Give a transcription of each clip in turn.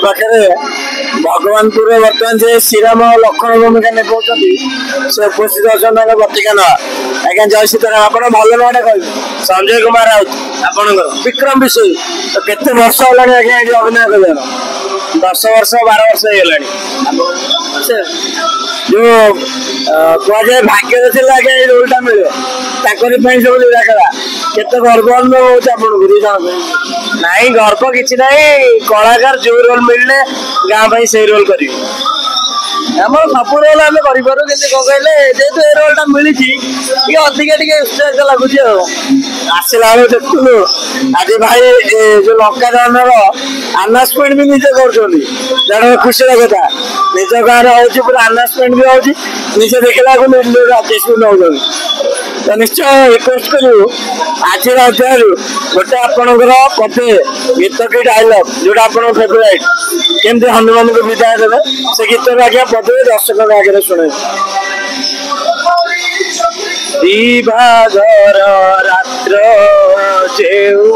पाखे भगवानपुर बर्तमान से श्रीराम लक्षण भूमिका निभाऊँगी से उपस्थित अच्छा बतिका ना आज्ञा जय सीताराम आप भल नाटा कह संजय कुमार राउत आपण विक्रम विषय तो केते वर्ष होगा आज्ञा ये अभिनय कर 10 वर्ष 12 वर्ष हो जो कहुए भाग्य थे आज्ञा ये रोलटा मिले सब लीला कला केते गर्व अनुभव हो नाई गर्व किसी ना कलाकार जो रोल मिलने गाँव से रोल कर सब रोल आम करूँ कहले जेहतु ये रोलटा मिली अधिका टे उत्साह लगुच आसला बेलू देखुलु आज भाई जो लंका दहन आनाउंसमेंट भी निजे कर खुशी कथा निज गाँव में पूरा आनाउंसमेंट भी होजे देखला राजेश भी नौ तो निश्चय रिक्वेस्ट करू आज अध्याय गोटे आपणकर पदे गीत की डायलॉग जोटा आप फेवरेट केमती हनुमान को विदाय देवे से गीत आज्ञा पदे दर्शक आगे शुणे दिवागर रात्र जेऊ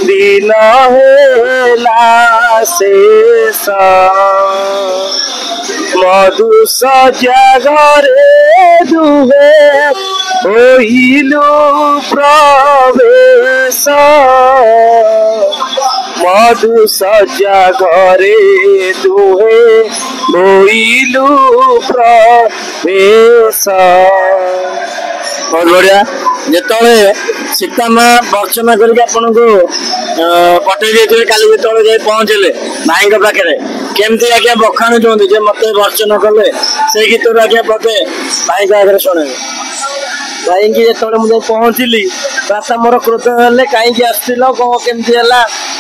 दिन हेला शेष मधु सजा घरे दुहे होइलु प्रवेश मधु सजा घरे दुहे होइलु प्रवेश। बहुत बढ़िया जिते सीता माँ वर्चना करके आपन को पटे देते काली जो जाए पहुँचले भाई पाखे केमती आज्ञा बखाणु चाहते जे मत वर्चना कले से गीत आज्ञा पदे भाई आगे शुणे भाई की जो मुझे पहुँचली रास्ता मोर क्रोध हेल्ले कहीं आसल कौन केमती है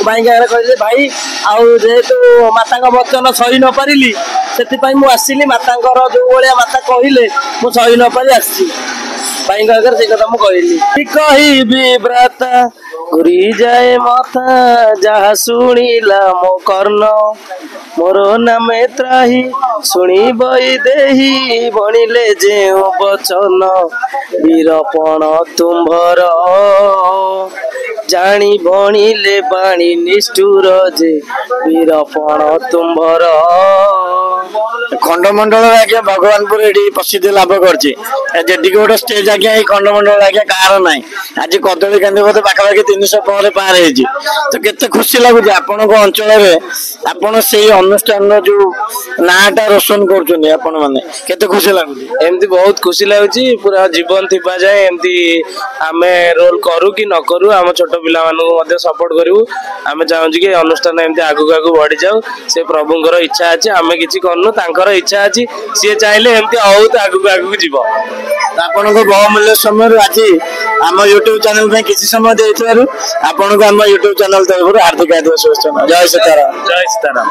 भाई आगे कहले भाई आउ जेहेतु माता वचन सही न पारिली से मुझे माता जो भाया माता कहले मुझे सही न पारि आसी भाई आगे से कथा मुझे कहबी व्रता घुरी जाए माता जहा शुणिला मो कर्ण मोर नामे त्राही शुणी बई देही बणिले जे बचन वीरपण तुम्भर जानी बणिले बाणी निष्ठुर जे वीरपण तुम्भर। खंडमंडल आज्ञा भगवानपुर ये प्रसिद्धि लाभ करजे गोटे स्टेज आज्ञा खंडमंडल आज्ञा कार ना आज कदली कांदी बोधे पाखापाखि 300 पर पार तो केते खुशी लगुच आपण अंचल आपण से अनुष्ठान जो नाटा रोशन कर खुशी लगुच एमती बहुत खुशी लगुच पूरा जीवन थी जाए एमती आम रोल करू कि न करू आम छोट पिला सपोर्ट करूँ आम चाहूँ कि अनुष्ठान एमती आगू आगू बढ़ी जाऊ से प्रभुंर इच्छा अच्छे आम कि करूँ इच्छा अच्छी सी चाहिए एमती बहुत आगू आगू जीव आपण बहुमूल्य समय आज आम यूट्यूब चैनल में किसी समय देते आपन को आम यूट्यूब चैनल तरफ हार्दिक शुभेच्छा। जय सीताराम। जय सीताराम।